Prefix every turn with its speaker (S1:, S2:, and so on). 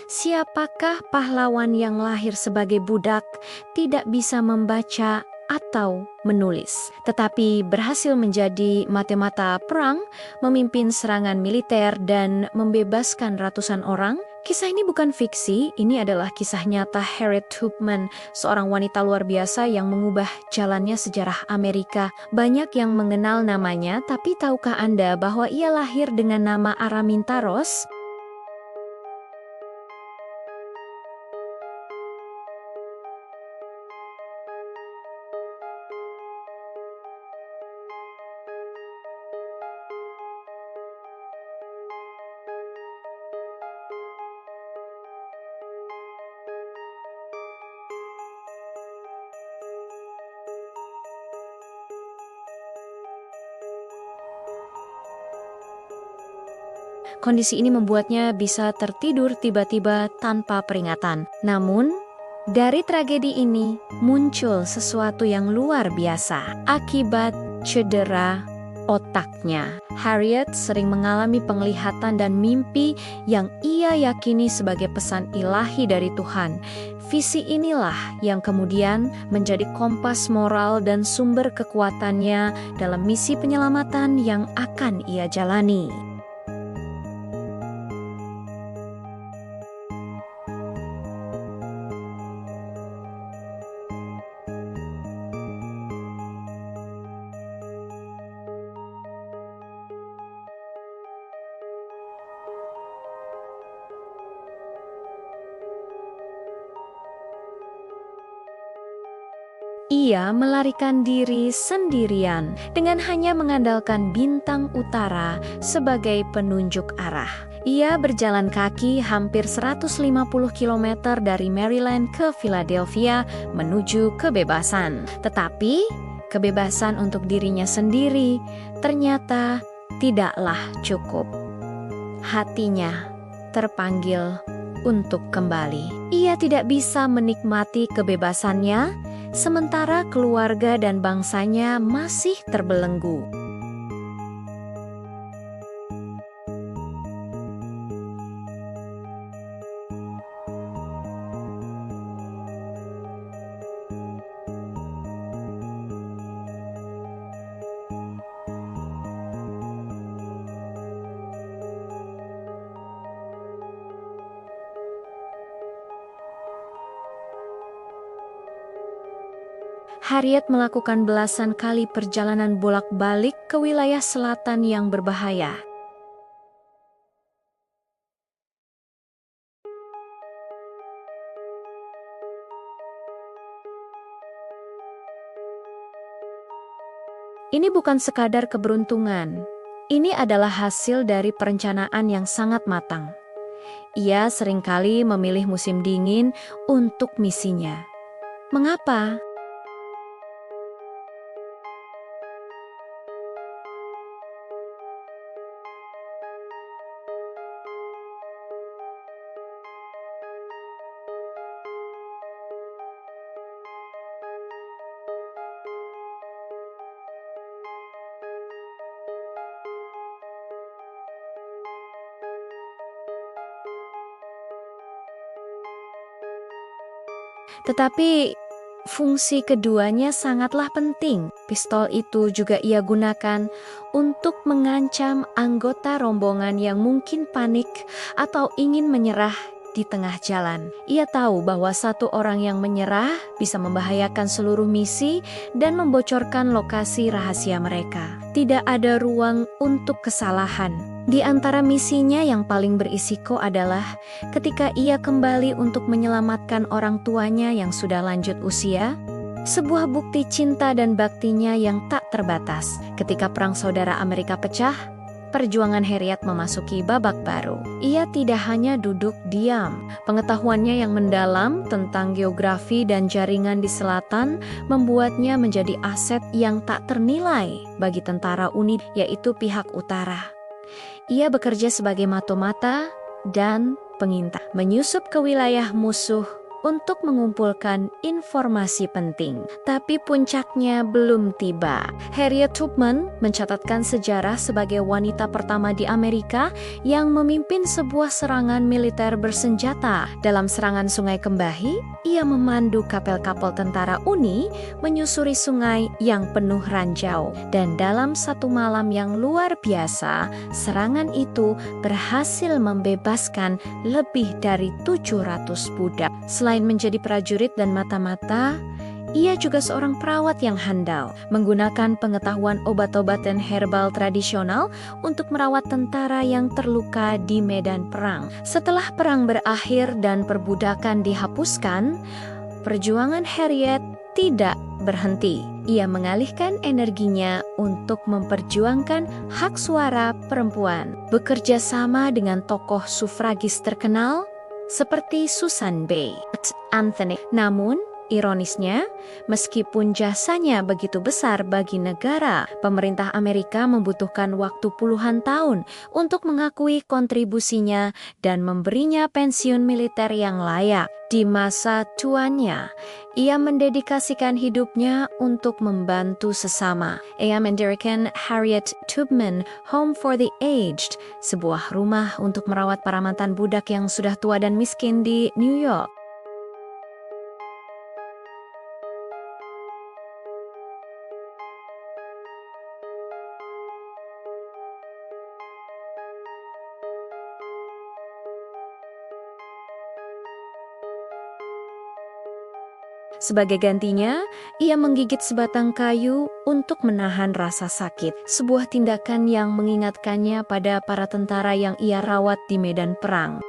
S1: Siapakah pahlawan yang lahir sebagai budak, tidak bisa membaca atau menulis, tetapi berhasil menjadi mata-mata perang, memimpin serangan militer, dan membebaskan ratusan orang? Kisah ini bukan fiksi, ini adalah kisah nyata Harriet Tubman, seorang wanita luar biasa yang mengubah jalannya sejarah Amerika. Banyak yang mengenal namanya, tapi tahukah Anda bahwa ia lahir dengan nama Araminta Rose? Kondisi ini membuatnya bisa tertidur tiba-tiba tanpa peringatan. Namun, dari tragedi ini muncul sesuatu yang luar biasa. Akibat cedera otaknya, Harriet sering mengalami penglihatan dan mimpi yang ia yakini sebagai pesan ilahi dari Tuhan. Visi inilah yang kemudian menjadi kompas moral dan sumber kekuatannya dalam misi penyelamatan yang akan ia jalani. Ia melarikan diri sendirian dengan hanya mengandalkan bintang utara sebagai penunjuk arah. Ia berjalan kaki hampir 150 km dari Maryland ke Philadelphia menuju kebebasan. Tetapi, kebebasan untuk dirinya sendiri ternyata tidaklah cukup. Hatinya terpanggil untuk kembali. Ia tidak bisa menikmati kebebasannya, sementara keluarga dan bangsanya masih terbelenggu. Harriet melakukan belasan kali perjalanan bolak-balik ke wilayah selatan yang berbahaya. Ini bukan sekadar keberuntungan. Ini adalah hasil dari perencanaan yang sangat matang. Ia seringkali memilih musim dingin untuk misinya. Mengapa? Tetapi fungsi keduanya sangatlah penting. Pistol itu juga ia gunakan untuk mengancam anggota rombongan yang mungkin panik atau ingin menyerah di tengah jalan. Ia tahu bahwa satu orang yang menyerah bisa membahayakan seluruh misi dan membocorkan lokasi rahasia mereka. Tidak ada ruang untuk kesalahan. Di antara misinya yang paling berisiko adalah ketika ia kembali untuk menyelamatkan orang tuanya yang sudah lanjut usia, sebuah bukti cinta dan baktinya yang tak terbatas. Ketika Perang Saudara Amerika pecah, perjuangan Harriet memasuki babak baru. Ia tidak hanya duduk diam. Pengetahuannya yang mendalam tentang geografi dan jaringan di selatan membuatnya menjadi aset yang tak ternilai bagi tentara Uni, yaitu pihak utara. Ia bekerja sebagai mata-mata dan pengintai, menyusup ke wilayah musuh untuk mengumpulkan informasi penting. Tapi puncaknya belum tiba. Harriet Tubman mencatatkan sejarah sebagai wanita pertama di Amerika yang memimpin sebuah serangan militer bersenjata. Dalam serangan Sungai Kembahi, ia memandu kapal-kapal tentara Uni menyusuri sungai yang penuh ranjau. Dan dalam satu malam yang luar biasa, serangan itu berhasil membebaskan lebih dari 700 budak. Selain menjadi prajurit dan mata-mata, ia juga seorang perawat yang handal, menggunakan pengetahuan obat-obatan herbal tradisional untuk merawat tentara yang terluka di medan perang. Setelah perang berakhir dan perbudakan dihapuskan, perjuangan Harriet tidak berhenti. Ia mengalihkan energinya untuk memperjuangkan hak suara perempuan, bekerja sama dengan tokoh sufragis terkenal seperti Susan B. Anthony. Namun, ironisnya, meskipun jasanya begitu besar bagi negara, pemerintah Amerika membutuhkan waktu puluhan tahun untuk mengakui kontribusinya dan memberinya pensiun militer yang layak. Di masa tuanya, ia mendedikasikan hidupnya untuk membantu sesama. Ia mendirikan Harriet Tubman Home for the Aged, sebuah rumah untuk merawat para mantan budak yang sudah tua dan miskin di New York. Sebagai gantinya, ia menggigit sebatang kayu untuk menahan rasa sakit, sebuah tindakan yang mengingatkannya pada para tentara yang ia rawat di medan perang.